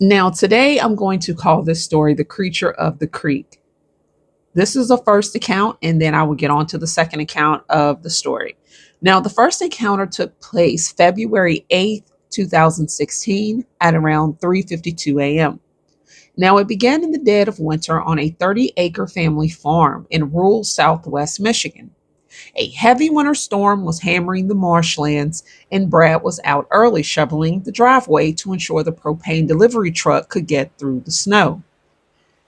Now, today I'm going to call this story The Creature of the Creek. This is the first account, and then I will get on to the second account of the story. Now, the first encounter took place February 8th, 2016 at around 3:52 a.m. Now, it began in the dead of winter on a 30-acre family farm in rural southwest Michigan. A heavy winter storm was hammering the marshlands, and Brad was out early shoveling the driveway to ensure the propane delivery truck could get through the snow.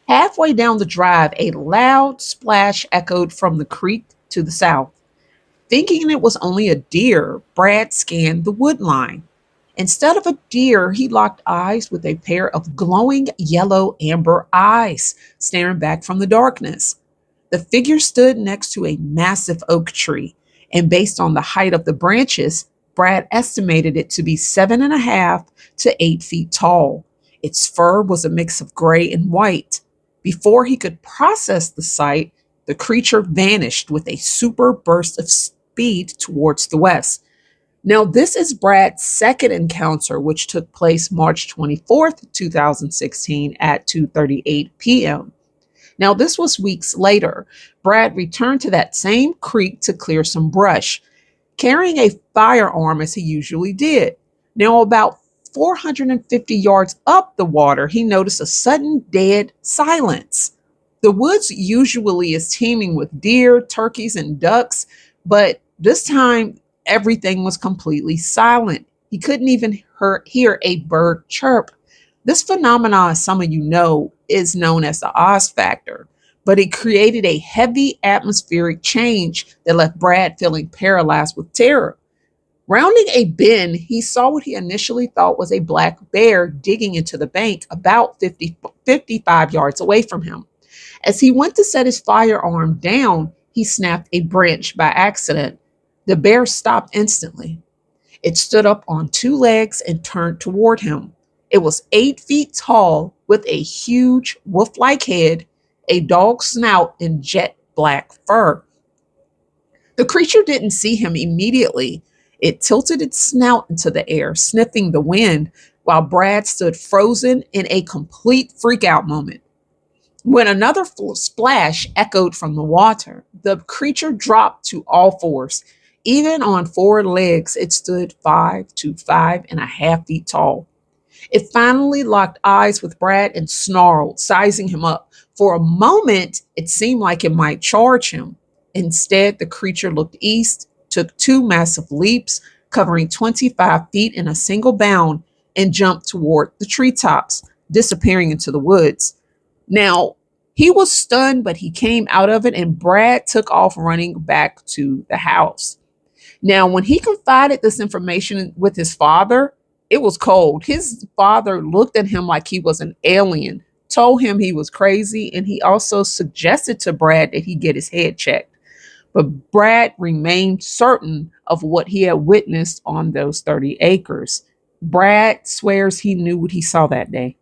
Halfway down the drive, a loud splash echoed from the creek to the south. Thinking it was only a deer, Brad scanned the wood line. Instead of a deer, he locked eyes with a pair of glowing yellow amber eyes staring back from the darkness. The figure stood next to a massive oak tree, and based on the height of the branches, Brad estimated it to be 7.5 to 8 feet tall. Its fur was a mix of gray and white. Before he could process the sight, the creature vanished with a super burst of speed towards the west. Now, this is Brad's second encounter, which took place March 24th, 2016 at 2:38 p.m. Now, this was weeks later. Brad returned to that same creek to clear some brush, carrying a firearm as he usually did. Now, about 450 yards up the water, he noticed a sudden dead silence. The woods usually is teeming with deer, turkeys, and ducks, but this time everything was completely silent. He couldn't even hear a bird chirp. This phenomenon, as some of you know, is known as the Oz factor, but it created a heavy atmospheric change that left Brad feeling paralyzed with terror. Rounding a bend, he saw what he initially thought was a black bear digging into the bank about 55 yards away from him. As he went to set his firearm down, he snapped a branch by accident. The bear stopped instantly. It stood up on two legs and turned toward him. It was 8 feet tall with a huge wolf like head, a dog snout, and jet black fur. The creature didn't see him immediately. It tilted its snout into the air, sniffing the wind, while Brad stood frozen in a complete freakout moment. When another splash echoed from the water, the creature dropped to all fours. Even on four legs, it stood 5 to 5.5 feet tall. It finally locked eyes with Brad and snarled, sizing him up. For a moment, it seemed like it might charge him. Instead, the creature looked east, took two massive leaps, covering 25 feet in a single bound, and jumped toward the treetops, disappearing into the woods. Now, he was stunned, but he came out of it, and Brad took off running back to the house. Now, when he confided this information with his father, it was cold. His father looked at him like he was an alien, told him he was crazy, and he also suggested to Brad that he get his head checked. But Brad remained certain of what he had witnessed on those 30 acres. Brad swears he knew what he saw that day.